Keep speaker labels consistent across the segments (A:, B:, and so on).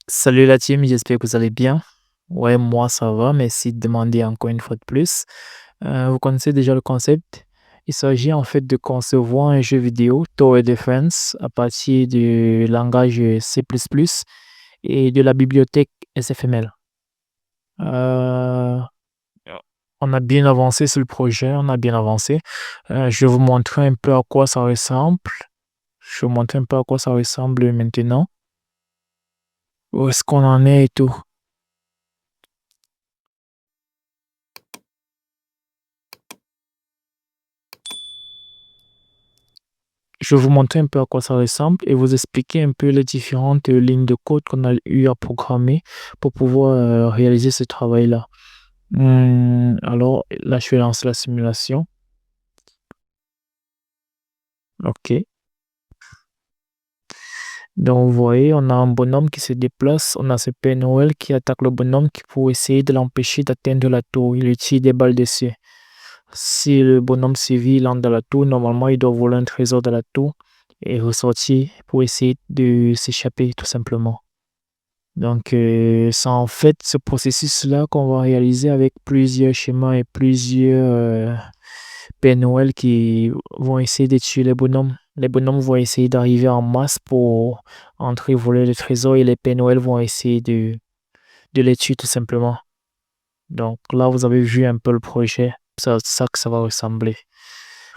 A: Salut la team, j'espère que vous allez bien. Ouais, moi ça va, merci de demander encore une fois de plus. Vous connaissez déjà le concept? Il s'agit en fait de concevoir un jeu vidéo Tower Defense à partir du langage C++ et de la bibliothèque SFML. Euh, on a bien avancé sur le projet, on a bien avancé. Je vais vous montrer un peu à quoi ça ressemble. Je vais vous montrer un peu à quoi ça ressemble maintenant. Où est-ce qu'on en est et tout. Je vais vous montrer un peu à quoi ça ressemble et vous expliquer un peu les différentes lignes de code qu'on a eu à programmer pour pouvoir réaliser ce travail-là. Alors là, je vais lancer la simulation. OK. Donc, vous voyez, on a un bonhomme qui se déplace. On a ce Père Noël qui attaque le bonhomme pour essayer de l'empêcher d'atteindre la tour. Il lui tire des balles dessus. Si le bonhomme civil entre dans la tour, normalement, il doit voler un trésor de la tour et ressortir pour essayer de s'échapper, tout simplement. Donc, c'est en fait ce processus-là qu'on va réaliser avec plusieurs schémas et plusieurs Père Noël qui vont essayer de tuer les bonhommes. Les bonhommes vont essayer d'arriver en masse pour entrer voler le trésor et les Père Noël vont essayer de les tuer tout simplement. Donc là, vous avez vu un peu le projet. C'est ça que ça va ressembler.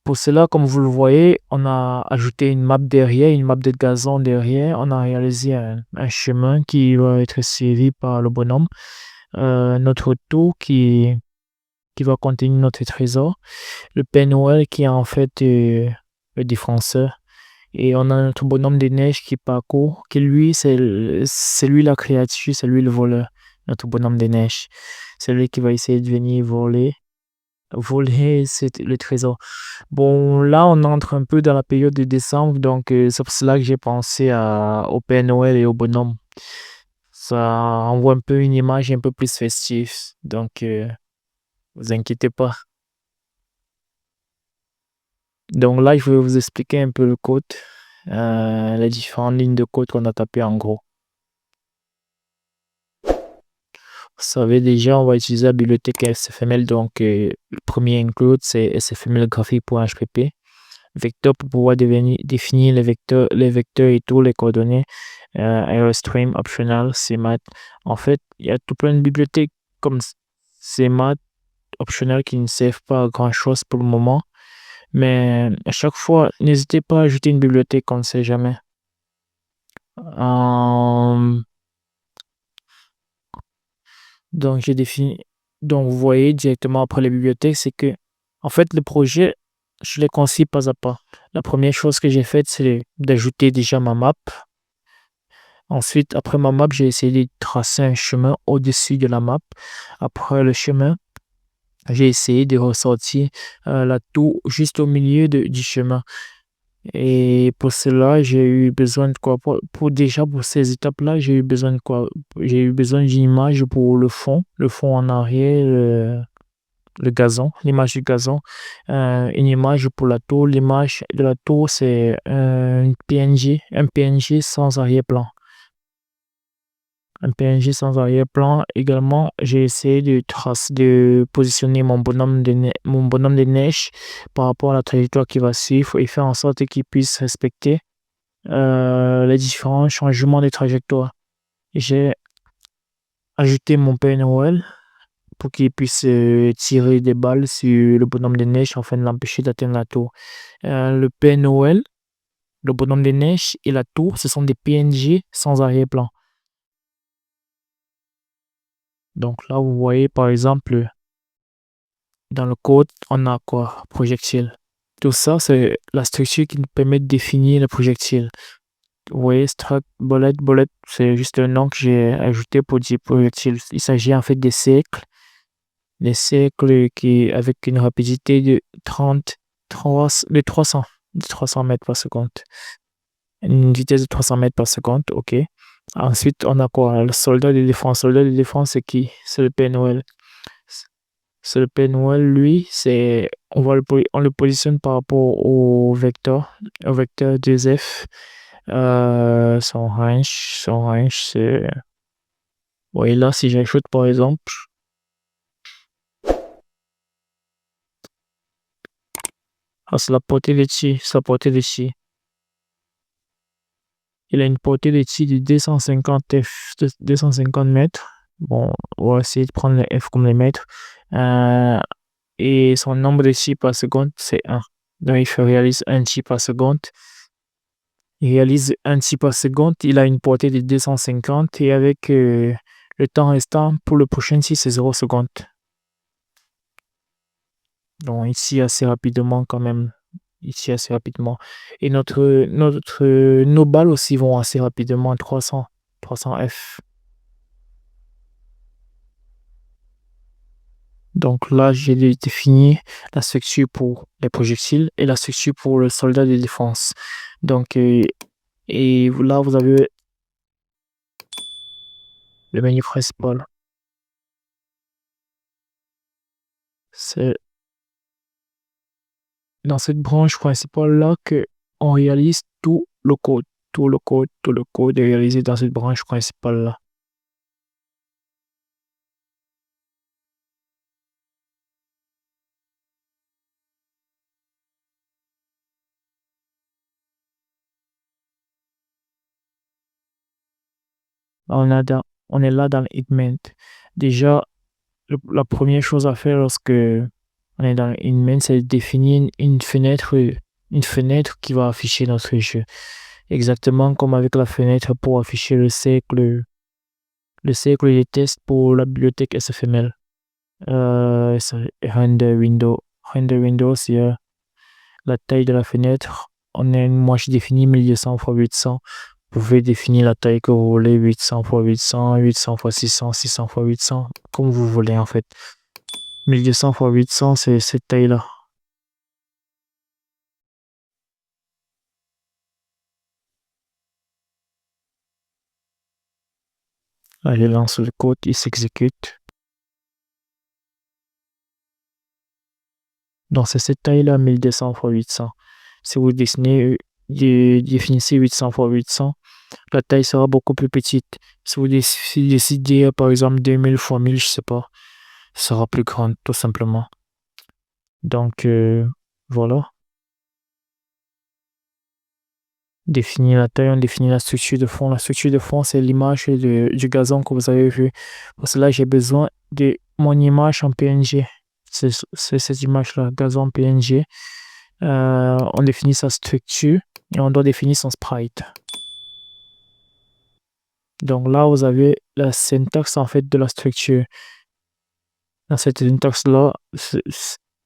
A: Pour cela, comme vous le voyez, on a ajouté une map derrière, une map de gazon derrière. On a réalisé un chemin qui va être suivi par le bonhomme. Notre tour qui va contenir notre trésor. Le Père Noël qui est en fait le défenseur. Et on a notre bonhomme de neige qui parcourt, qui lui, c'est lui la créature, c'est lui le voleur. Notre bonhomme de neige. C'est lui qui va essayer de venir voler le trésor. Bon, là, on entre un peu dans la période de décembre, donc c'est pour cela que j'ai pensé au Père Noël et au bonhomme. Ça envoie un peu une image un peu plus festive, donc vous inquiétez pas. Donc là, je vais vous expliquer un peu le code, les différentes lignes de code qu'on a tapées en gros. Vous savez déjà, on va utiliser la bibliothèque SFML, donc le premier include, c'est SFML graphique.hpp. Vecteur pour pouvoir définir les vecteurs et tous les coordonnées. Airstream, optional, CMAT. En fait, il y a tout plein de bibliothèques comme CMAT, optional qui ne servent pas à grand chose pour le moment. Mais à chaque fois, n'hésitez pas à ajouter une bibliothèque, on ne sait jamais. Euh, donc, j'ai défini. Donc, vous voyez directement après les bibliothèques, c'est que, en fait, le projet, je l'ai conçu pas à pas. La première chose que j'ai faite, c'est d'ajouter déjà ma map. Ensuite, après ma map, j'ai essayé de tracer un chemin au-dessus de la map. Après le chemin, j'ai essayé de ressortir la tour juste au milieu du chemin. Et pour cela, j'ai eu besoin de quoi? Déjà, pour ces étapes-là, j'ai eu besoin de quoi? J'ai eu besoin d'une image pour le fond en arrière, le gazon, l'image du gazon. Une image pour la tour. L'image de la tour, c'est un PNG sans arrière-plan. Un PNG sans arrière-plan. Également, j'ai essayé de positionner mon bonhomme de neige par rapport à la trajectoire qu'il va suivre et faire en sorte qu'il puisse respecter les différents changements de trajectoire. J'ai ajouté mon Père Noël pour qu'il puisse tirer des balles sur le bonhomme de neige afin de l'empêcher d'atteindre la tour. Le Père Noël, le bonhomme de neige et la tour, ce sont des PNG sans arrière-plan. Donc là, vous voyez par exemple, dans le code, on a quoi? Projectile. Tout ça, c'est la structure qui nous permet de définir le projectile. Vous voyez, struct, bullet, c'est juste un nom que j'ai ajouté pour dire projectile. Il s'agit en fait des cercles qui, avec une rapidité de 300 mètres par seconde. Une vitesse de 300 mètres par seconde, ok. Ensuite, on a quoi? Le soldat de défense. Le soldat de défense, c'est qui? C'est le Père Noël. C'est le Père Noël, lui, on le positionne par rapport au vecteur 2F. Son range, c'est voyez là, si j'ajoute par exemple, c'est la portée de tir, sa portée de tir. Il a une portée de tir de 250 mètres. Bon, on va essayer de prendre les F comme les mètres. Et son nombre de tirs par seconde, c'est 1. Donc, il réalise un tir par seconde. Il réalise un tir par seconde. Il a une portée de 250 et avec le temps restant pour le prochain tir, c'est 0 seconde. Donc, ici, assez rapidement quand même. Ici, assez rapidement. Et nos balles aussi vont assez rapidement à 300 F. Donc là, j'ai défini la structure pour les projectiles et la structure pour le soldat de défense. Donc, et là, vous avez le menu principal. C'est dans cette branche principale-là que on réalise tout le code. Tout le code est réalisé dans cette branche principale-là. On est là dans le Hitman. Déjà, la première chose à faire lorsque on est dans le Hitman, c'est de définir une fenêtre qui va afficher notre jeu. Exactement comme avec la fenêtre pour afficher le cercle des tests pour la bibliothèque SFML. C'est Render Window. Render Window, c'est la taille de la fenêtre. Moi, je définis 1200 x 800. Vous pouvez définir la taille que vous voulez, 800 x 800, 800 x 600, 600 x 800, comme vous voulez en fait. 1200 x 800, c'est cette taille-là. Là, je lance le code, il s'exécute. Donc, c'est cette taille-là, 1200 x 800. Si vous définissez 800 x 800, la taille sera beaucoup plus petite. Si vous décidez, par exemple, 2000 x 1000, je sais pas, ça sera plus grande, tout simplement. Donc, voilà. Définir la taille, on définit la structure de fond. La structure de fond, c'est l'image du gazon que vous avez vu. Pour cela, j'ai besoin de mon image en PNG. C'est cette image-là, gazon PNG. On définit sa structure et on doit définir son sprite. Donc là, vous avez la syntaxe en fait de la structure. Dans cette syntaxe-là,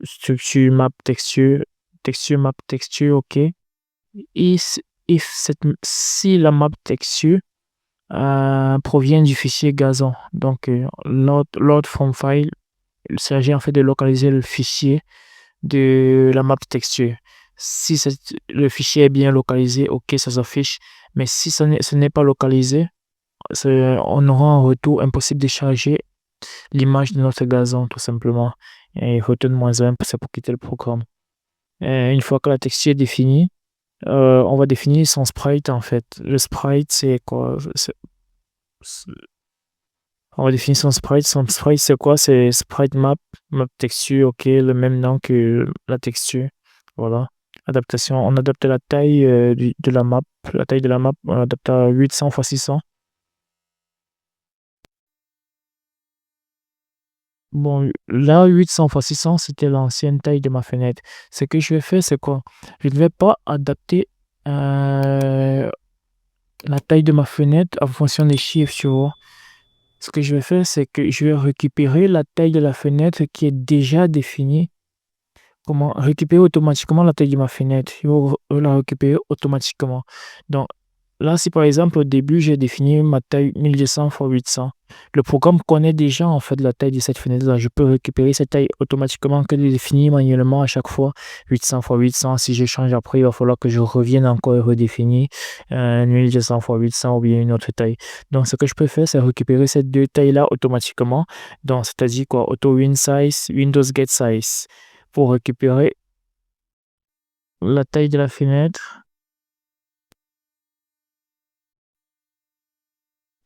A: structure, map, texture, map, texture, ok. Et si la map texture provient du fichier gazon, donc load from file, il s'agit en fait de localiser le fichier de la map texture. Si le fichier est bien localisé, ok, ça s'affiche. Mais si ce n'est pas localisé, on aura un retour impossible de charger l'image de notre gazon, tout simplement. Et retour de -1, c'est pour quitter le programme. Et une fois que la texture est définie, on va définir son sprite en fait. Le sprite, c'est quoi? On va définir son sprite. Son sprite, c'est quoi? C'est sprite map, map texture, ok, le même nom que la texture. Voilà. Adaptation, on adapte la taille de la map. La taille de la map, on adapte à 800 x 600. Bon, là, 800 x 600, c'était l'ancienne taille de ma fenêtre. Ce que je vais faire, c'est quoi? Je ne vais pas adapter la taille de ma fenêtre en fonction des chiffres, tu vois. Ce que je vais faire, c'est que je vais récupérer la taille de la fenêtre qui est déjà définie. Comment récupérer automatiquement la taille de ma fenêtre? Je vais la récupérer automatiquement. Donc, là, si par exemple au début j'ai défini ma taille 1200 x 800, le programme connaît déjà en fait la taille de cette fenêtre-là. Je peux récupérer cette taille automatiquement que de définir manuellement à chaque fois 800 x 800. Si je change après, il va falloir que je revienne encore et redéfinir 1200 x 800 ou bien une autre taille. Donc ce que je peux faire, c'est récupérer ces deux tailles-là automatiquement. Donc c'est-à-dire quoi? Auto win size, Windows get size pour récupérer la taille de la fenêtre.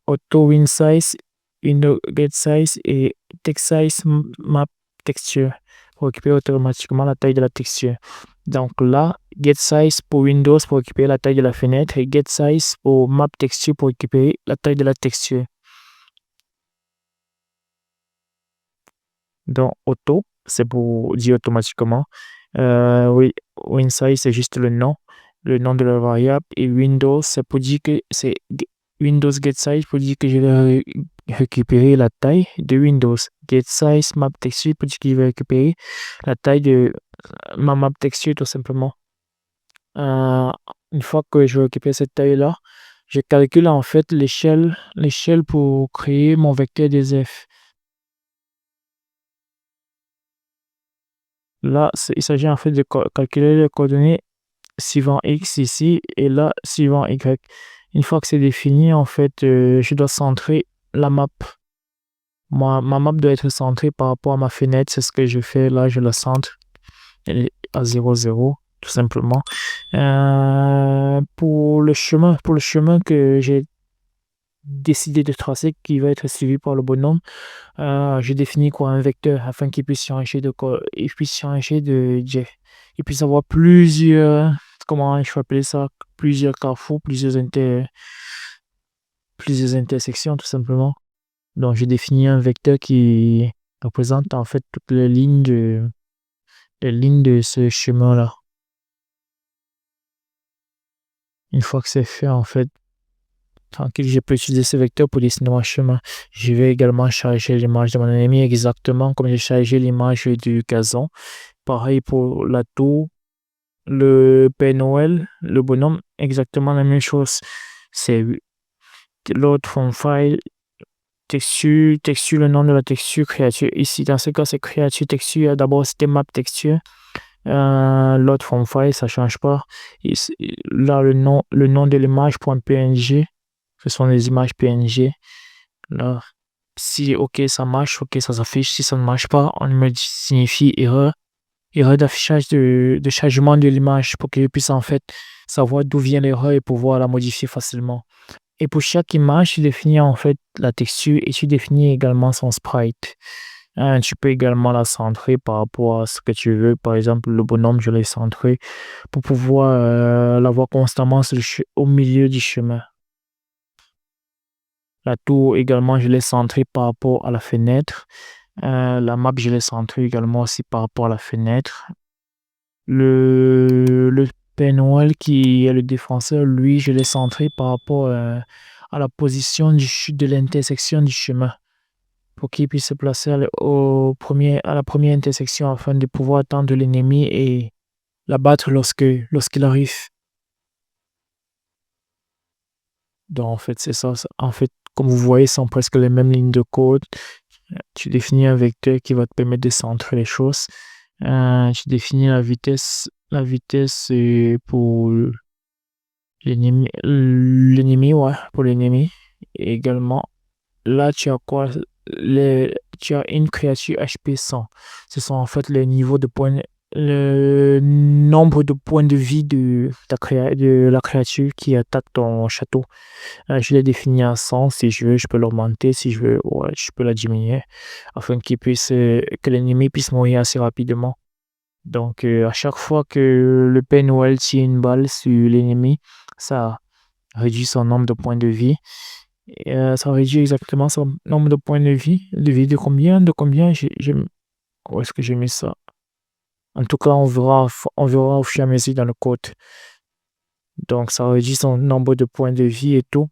A: Auto win size window get size et text size map texture pour récupérer automatiquement la taille de la texture. Donc là, get size pour Windows pour récupérer la taille de la fenêtre et get size pour map texture pour récupérer la taille de la texture. Dans auto, c'est pour dire automatiquement. Oui, WinSize, c'est juste le nom de la variable. Et Windows, c'est pour dire que c'est Windows getSize pour dire que je vais récupérer la taille de Windows. GetSize map texture pour dire que je vais récupérer la taille de ma map texture tout simplement. Une fois que je récupère cette taille-là, je calcule en fait l'échelle pour créer mon vecteur des F. Là, il s'agit en fait de calculer les coordonnées suivant X ici et là suivant Y. Une fois que c'est défini, en fait, je dois centrer la map. Ma map doit être centrée par rapport à ma fenêtre. C'est ce que je fais là, je la centre. Elle est à 0, 0, tout simplement. Pour le chemin que j'ai décidé de tracer, qui va être suivi par le bonhomme, je définis quoi un vecteur afin qu'il puisse changer de jet. Il puisse avoir plusieurs, comment je peux appeler ça, plusieurs carrefours, plusieurs intersections tout simplement. Donc je définis un vecteur qui représente en fait toutes les lignes de ce chemin-là. Une fois que c'est fait, en fait, tranquille, je peux utiliser ce vecteur pour dessiner mon chemin. Je vais également charger l'image de mon ennemi exactement comme j'ai chargé l'image du gazon. Pareil pour la tour, le Père Noël, le bonhomme, exactement la même chose. C'est l'autre from file, texture, le nom de la texture, créature. Ici, dans ce cas, c'est créature, texture. D'abord, c'était map texture. L'autre from file, ça change pas. Là, le nom de l'image .png, ce sont les images PNG. Là, si OK, ça marche, OK, ça s'affiche. Si ça ne marche pas, on me signifie erreur d'affichage de chargement de l'image pour que je puisse en fait savoir d'où vient l'erreur et pouvoir la modifier facilement. Et pour chaque image, tu définis en fait la texture et tu définis également son sprite. Tu peux également la centrer par rapport à ce que tu veux. Par exemple, le bonhomme, je l'ai centré pour pouvoir l'avoir constamment au milieu du chemin. La tour également, je l'ai centré par rapport à la fenêtre. La map, je l'ai centré également aussi par rapport à la fenêtre. Le Père Noël qui est le défenseur, lui, je l'ai centré par rapport à la position de l'intersection du chemin pour qu'il puisse se placer à la première intersection afin de pouvoir attendre l'ennemi et l'abattre lorsqu'il arrive. Donc, en fait, c'est ça. En fait, comme vous voyez, ce sont presque les mêmes lignes de code. Tu définis un vecteur qui va te permettre de centrer les choses. Tu définis la vitesse pour l'ennemi, ouais, pour l'ennemi. Et également, là, tu as quoi? Tu as une créature HP 100. Ce sont en fait le nombre de points de vie de la créature qui attaque ton château. Je l'ai défini à 100. Si je veux, je peux l'augmenter. Si je veux, ouais, je peux la diminuer afin que l'ennemi puisse mourir assez rapidement. Donc, à chaque fois que le Père Noël tire une balle sur l'ennemi, ça réduit son nombre de points de vie. Et, ça réduit exactement son nombre de points de vie. De vie de combien? Où est-ce que j'ai mis ça? En tout cas, on verra au fur et à mesure dans le code. Donc, ça réduit son nombre de points de vie et tout.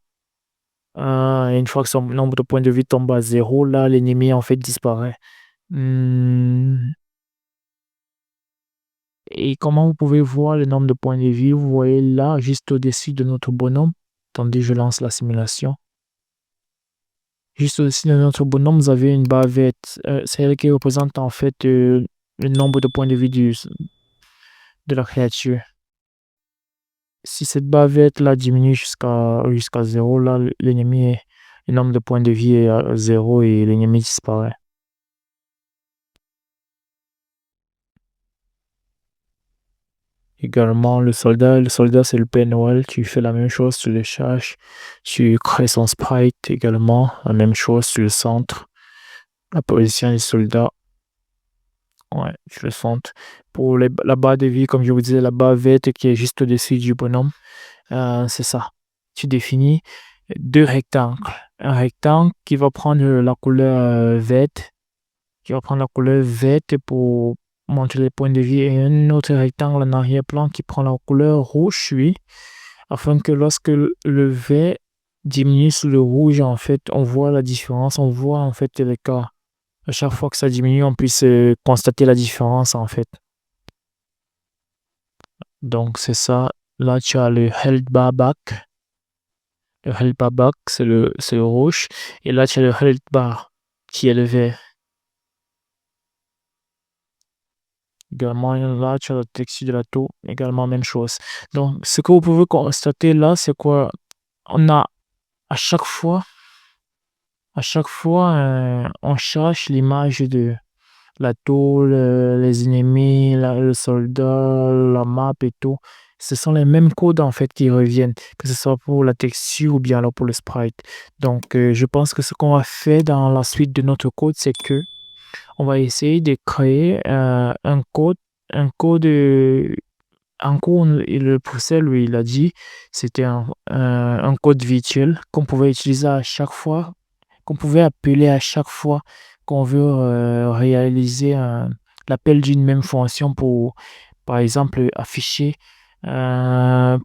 A: Et une fois que son nombre de points de vie tombe à 0, là, l'ennemi en fait disparaît. Et comment vous pouvez voir le nombre de points de vie? Vous voyez là, juste au-dessus de notre bonhomme. Attendez, je lance la simulation. Juste au-dessus de notre bonhomme, vous avez une bavette. C'est elle qui représente en fait le nombre de points de vie de la créature. Si cette bavette là diminue jusqu'à 0, là, le nombre de points de vie est à 0 et l'ennemi disparaît. Également, le soldat, c'est le Père Noël. Tu fais la même chose, tu le charges. Tu crées son sprite également. La même chose, tu le centres. La position du soldat, ouais, tu le centres. Pour la barre de vie, comme je vous disais, la barre verte qui est juste au-dessus du bonhomme, c'est ça. Tu définis deux rectangles. Un rectangle qui va prendre la couleur verte, qui va prendre la couleur verte pour montrer les points de vie, et un autre rectangle en arrière-plan qui prend la couleur rouge, oui, afin que lorsque le vert diminue sous le rouge, en fait, on voit la différence, on voit en fait l'écart. À chaque fois que ça diminue, on puisse constater la différence en fait. Donc c'est ça. Là, tu as le health bar back. Le health bar back, c'est le rouge. Et là, tu as le health bar qui est le vert. Également, là, tu as le texture de la tour. Également, même chose. Donc, ce que vous pouvez constater là, c'est quoi? On a à chaque fois, on cherche l'image de la tôle, les ennemis, le soldat, la map et tout. Ce sont les mêmes codes en fait qui reviennent, que ce soit pour la texture ou bien alors pour le sprite. Donc, je pense que ce qu'on va faire dans la suite de notre code, c'est que on va essayer de créer un code, en cours, et le professeur, lui, il a dit, c'était un code virtuel qu'on pouvait utiliser à chaque fois, qu'on pouvait appeler à chaque fois qu'on veut réaliser l'appel d'une même fonction pour, par exemple, afficher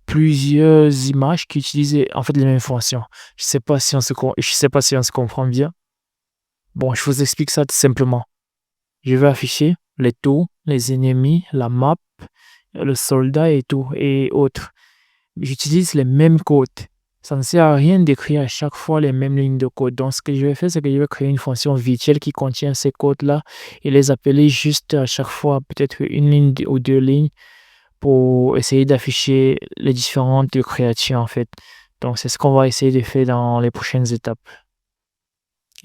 A: plusieurs images qui utilisaient en fait les mêmes fonctions. Je sais pas si on se comprend bien. Bon, je vous explique ça tout simplement. Je vais afficher les taux, les ennemis, la map, le soldat et tout, et autres. J'utilise les mêmes codes. Ça ne sert à rien d'écrire à chaque fois les mêmes lignes de code. Donc, ce que je vais faire, c'est que je vais créer une fonction virtuelle qui contient ces codes-là et les appeler juste à chaque fois, peut-être une ligne ou deux lignes pour essayer d'afficher les différentes créatures, en fait. Donc, c'est ce qu'on va essayer de faire dans les prochaines étapes.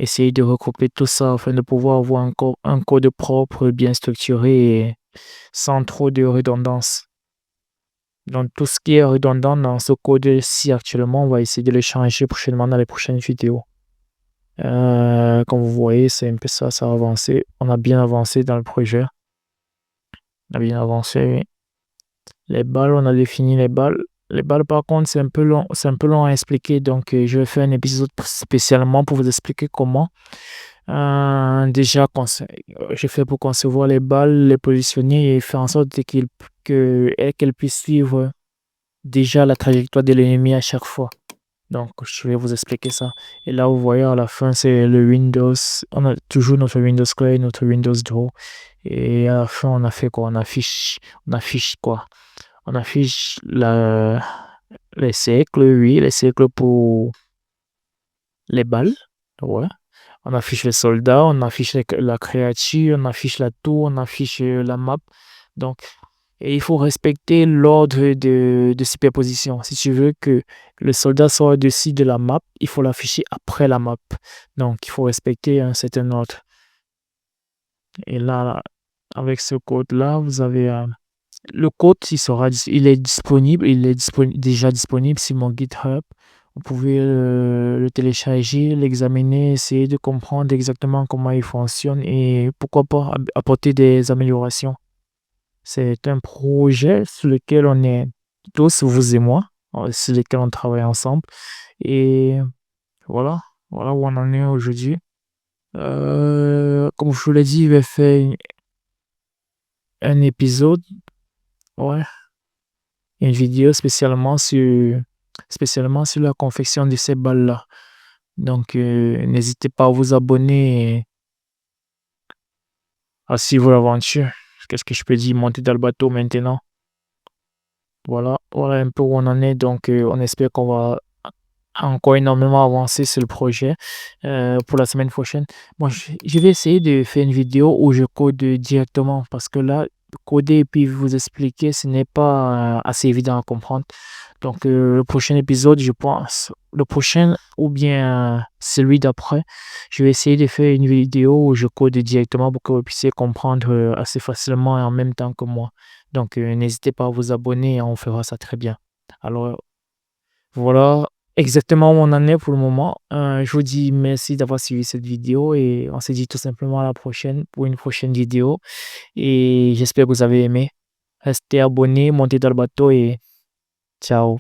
A: Essayer de regrouper tout ça afin de pouvoir avoir un code propre, bien structuré et sans trop de redondance. Donc, tout ce qui est redondant dans ce code-ci actuellement, on va essayer de le changer prochainement dans les prochaines vidéos. Comme vous voyez, c'est un peu ça, ça a avancé. On a bien avancé dans le projet. On a bien avancé, oui. Les balles, on a défini les balles. Les balles, par contre, c'est un peu long à expliquer. Donc, je vais faire un épisode spécialement pour vous expliquer comment. Déjà, j'ai fait pour concevoir les balles, les positionner et faire en sorte qu'elles puissent suivre déjà la trajectoire de l'ennemi à chaque fois. Donc, je vais vous expliquer ça. Et là, vous voyez, à la fin, c'est le Windows. On a toujours notre Windows Clay, notre Windows Draw. Et à la fin, on a fait quoi? On affiche quoi? On affiche les cercles, oui, les cercles pour les balles. Ouais. On affiche les soldats, on affiche la créature, on affiche la tour, on affiche la map. Donc, et il faut respecter l'ordre de superposition. Si tu veux que le soldat soit au-dessus de la map, il faut l'afficher après la map. Donc, il faut respecter un certain ordre. Et là, avec ce code-là, vous avez le code, il est disponible, déjà disponible sur mon GitHub. Vous pouvez le télécharger, l'examiner, essayer de comprendre exactement comment il fonctionne et pourquoi pas apporter des améliorations. C'est un projet sur lequel on est tous, vous et moi, sur lequel on travaille ensemble. Et voilà, voilà où on en est aujourd'hui. Comme je vous l'ai dit, je vais faire un épisode, ouais, une vidéo spécialement sur la confection de ces balles-là. Donc, n'hésitez pas à vous abonner et à suivre l'aventure. Qu'est-ce que je peux dire? Monter dans le bateau maintenant. Voilà, voilà un peu où on en est. Donc, on espère qu'on va encore énormément avancer sur le projet pour la semaine prochaine. Bon, je vais essayer de faire une vidéo où je code directement parce que là, coder et puis vous expliquer, ce n'est pas assez évident à comprendre. Donc, le prochain épisode, je pense, le prochain ou bien celui d'après, je vais essayer de faire une vidéo où je code directement pour que vous puissiez comprendre assez facilement et en même temps que moi. Donc, n'hésitez pas à vous abonner, on fera ça très bien. Alors, voilà exactement où on en est pour le moment. Je vous dis merci d'avoir suivi cette vidéo et on se dit tout simplement à la prochaine pour une prochaine vidéo et j'espère que vous avez aimé. Restez abonnés, montez dans le bateau et ciao.